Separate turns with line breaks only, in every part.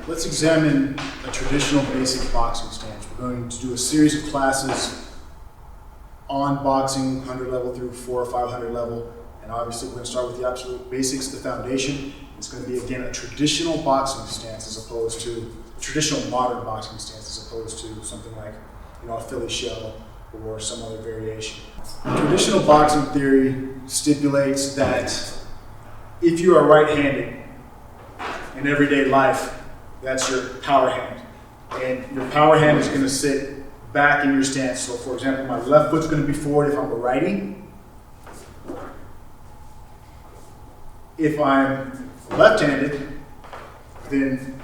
Let's examine a traditional basic boxing stance. We're going to do a series of classes on boxing, 100 level through 400 or 500 level. And obviously we're going to start with the absolute basics, the foundation. It's going to be, again, a traditional boxing stance as opposed to a traditional modern boxing stance as opposed to something like, a Philly shell or some other variation. Traditional boxing theory stipulates that if you are right-handed in everyday life, that's your power hand. And your power hand is going to sit back in your stance. So for example, my left foot's going to be forward if I'm a righty. If I'm left-handed, then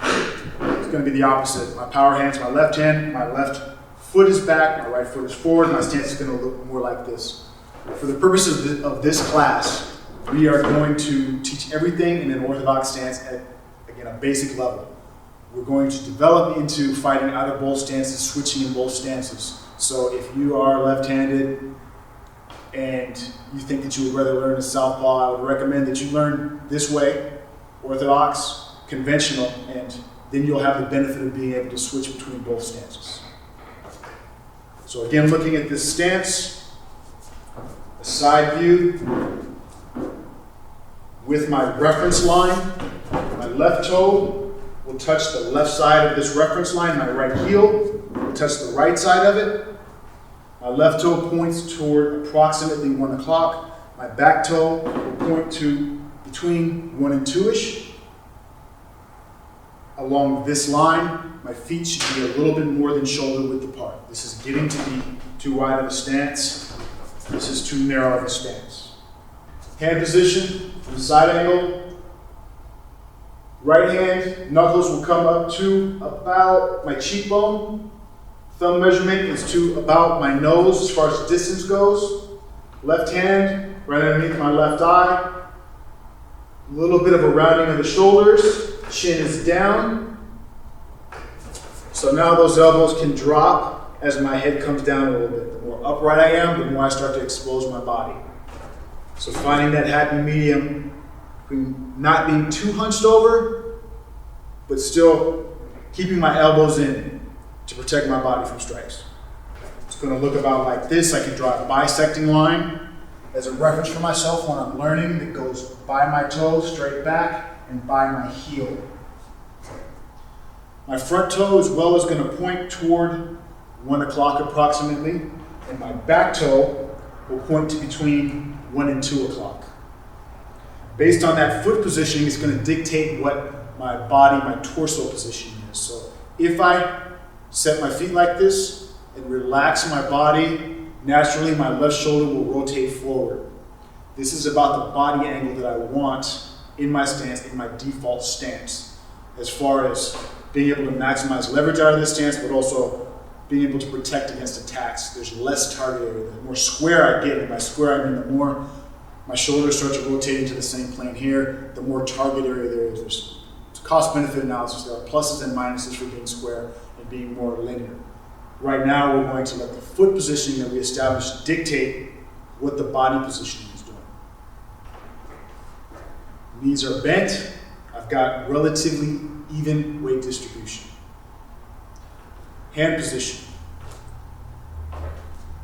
it's going to be the opposite. My power hand's my left hand, my left foot is back, my right foot is forward, my stance is going to look more like this. For the purposes of this class, we are going to teach everything in an orthodox stance at, again, a basic level. We're going to develop into fighting out of both stances, switching in both stances. So if you are left-handed and you think that you would rather learn a southpaw, I would recommend that you learn this way, orthodox, conventional, and then you'll have the benefit of being able to switch between both stances. So again, looking at this stance, a side view with my reference line, my left toe will touch the left side of this reference line, my right heel will touch the right side of it. My left toe points toward approximately 1 o'clock. My back toe will point to between 1 and 2-ish. Along this line, my feet should be a little bit more than shoulder width apart. This is getting to be too wide of a stance. This is too narrow of a stance. Hand position from the side angle. Right hand, knuckles will come up to about my cheekbone. Thumb measurement is to about my nose as far as distance goes. Left hand, right underneath my left eye. A little bit of a rounding of the shoulders. Chin is down. So now those elbows can drop as my head comes down a little bit. The more upright I am, the more I start to expose my body. So finding that happy medium between not being too hunched over, but still keeping my elbows in to protect my body from strikes. It's going to look about like this. I can draw a bisecting line as a reference for myself when I'm learning that goes by my toe, straight back, and by my heel. My front toe as well is going to point toward 1 o'clock approximately, and my back toe will point to between 1 and 2 o'clock. Based on that foot positioning, it's going to dictate what my body, my torso positioning is. So if I set my feet like this and relax my body, naturally my left shoulder will rotate forward. This is about the body angle that I want in my stance, in my default stance, as far as being able to maximize leverage out of this stance, but also being able to protect against attacks. There's less target area. The more square I get, and by square I mean the more my shoulders start to rotate into the same plane here, the more target area there is. There's cost-benefit analysis. There are pluses and minuses for being square and being more linear. Right now, we're going to let the foot positioning that we established dictate what the body positioning is doing. Knees are bent. I've got relatively even weight distribution. Hand position.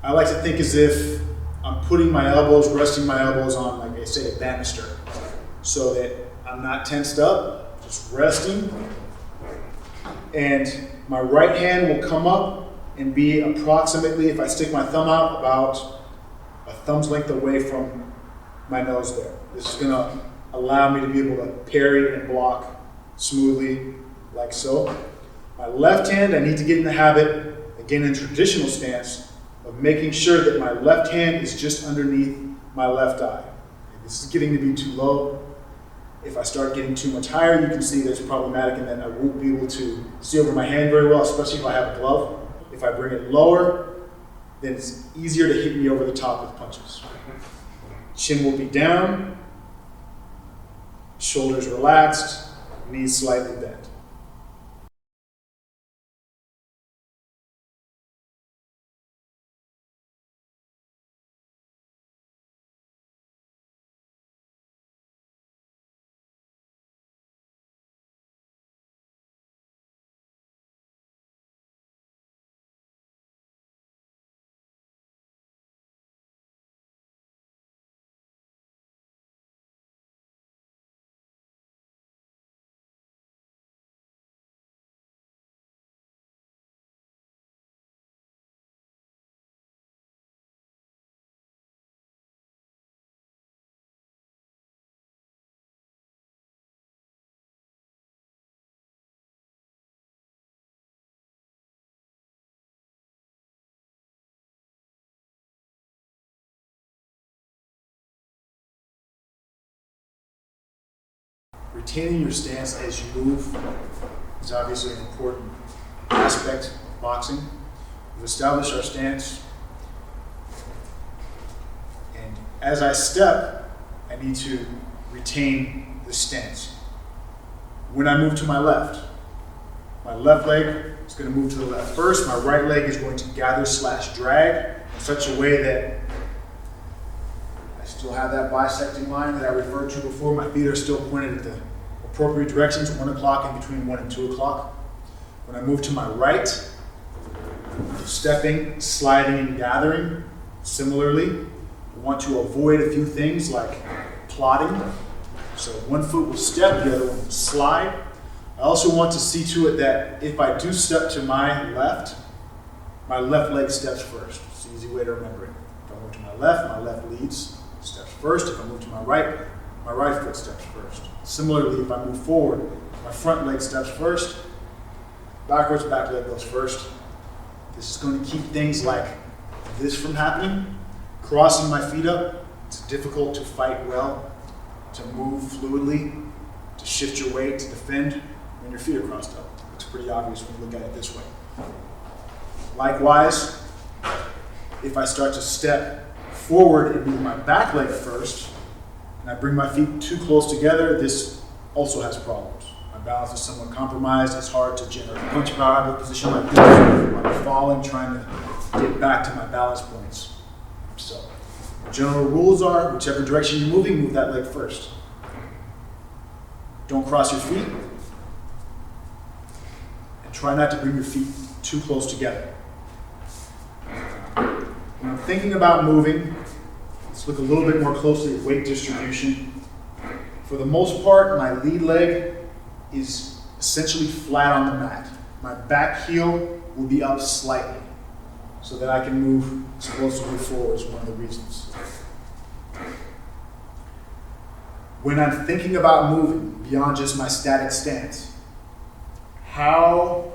I like to think as if I'm putting my elbows, resting my elbows on, like I say, a banister, so that I'm not tensed up, just resting. And my right hand will come up and be approximately, if I stick my thumb out, about a thumb's length away from my nose there. This is going to allow me to be able to parry and block smoothly, like so. My left hand, I need to get in the habit, again in traditional stance, of making sure that my left hand is just underneath my left eye. This is getting to be too low. If I start getting too much higher, you can see that's problematic and then I won't be able to see over my hand very well, especially if I have a glove. If I bring it lower, then it's easier to hit me over the top with punches. Chin will be down, shoulders relaxed, knees slightly bent. retaining your stance as you move is obviously an important aspect of boxing. We've established our stance, and as I step, I need to retain the stance. When I move to my left leg is going to move to the left first. My right leg is going to gather/drag in such a way that I still have that bisecting line that I referred to before. My feet are still pointed at the appropriate directions, 1 o'clock and between 1 and 2 o'clock. When I move to my right, stepping, sliding, and gathering. Similarly, I want to avoid a few things like plotting. So one foot will step, the other one will slide. I also want to see to it that if I do step to my left leg steps first. It's an easy way to remember it. If I move to my left leads, steps first. If I move to my right foot steps first. Similarly, if I move forward, my front leg steps first. Backwards, back leg goes first. This is going to keep things like this from happening. Crossing my feet up, it's difficult to fight well, to move fluidly, to shift your weight, to defend when your feet are crossed up. It's pretty obvious when you look at it this way. Likewise, if I start to step forward and move my back leg first, and I bring my feet too close together, this also has problems. My balance is somewhat compromised. It's hard to generate punch power. I have a position like this. I'm falling, trying to get back to my balance points. So, general rules are, whichever direction you're moving, move that leg first. Don't cross your feet. And try not to bring your feet too close together. When I'm thinking about moving, let's look a little bit more closely at weight distribution. For the most part, my lead leg is essentially flat on the mat. My back heel will be up slightly so that I can move explosively forward is one of the reasons. When I'm thinking about moving beyond just my static stance, how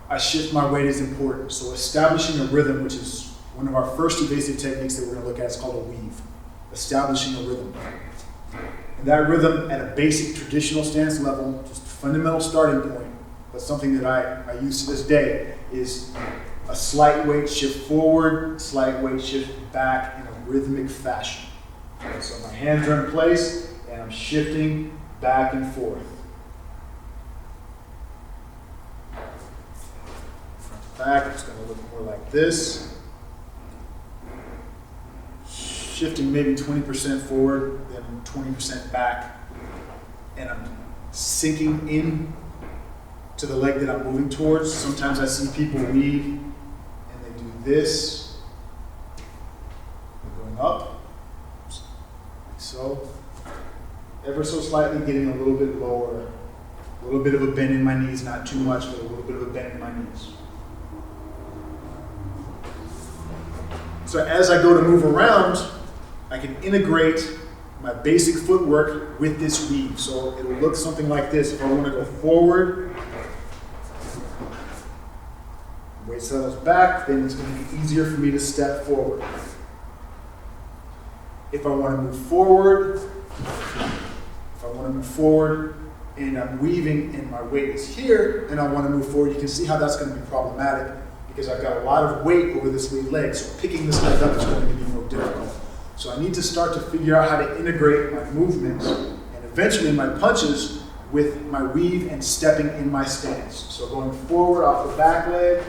I shift my weight is important. So establishing a rhythm, which is one of our first evasive techniques that we're going to look at, is called a weave. Establishing a rhythm. And that rhythm at a basic traditional stance level, just a fundamental starting point, but something that I use to this day, is a slight weight shift forward, slight weight shift back in a rhythmic fashion. So my hands are in place and I'm shifting back and forth. Front to back, it's going to look more like this. Shifting maybe 20% forward, then 20% back. And I'm sinking in to the leg that I'm moving towards. Sometimes I see people weave and they do this. They're going up, like so. Ever so slightly getting a little bit lower. A little bit of a bend in my knees, not too much, but a little bit of a bend in my knees. So as I go to move around, I can integrate my basic footwork with this weave. So it'll look something like this. If I want to go forward, weight settles back, then it's going to be easier for me to step forward. If I want to move forward, and I'm weaving and my weight is here, and I want to move forward, you can see how that's going to be problematic because I've got a lot of weight over this lead leg. So picking this leg up is going to be more difficult. So I need to start to figure out how to integrate my movements and eventually my punches with my weave and stepping in my stance. So going forward off the back leg,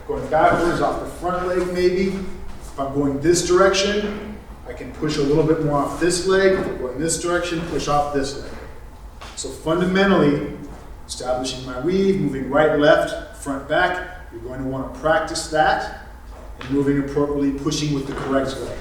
going backwards off the front leg maybe. If I'm going this direction, I can push a little bit more off this leg. If I'm going this direction, push off this leg. So fundamentally, establishing my weave, moving right, left, front, back, you're going to want to practice that and moving appropriately, pushing with the correct leg.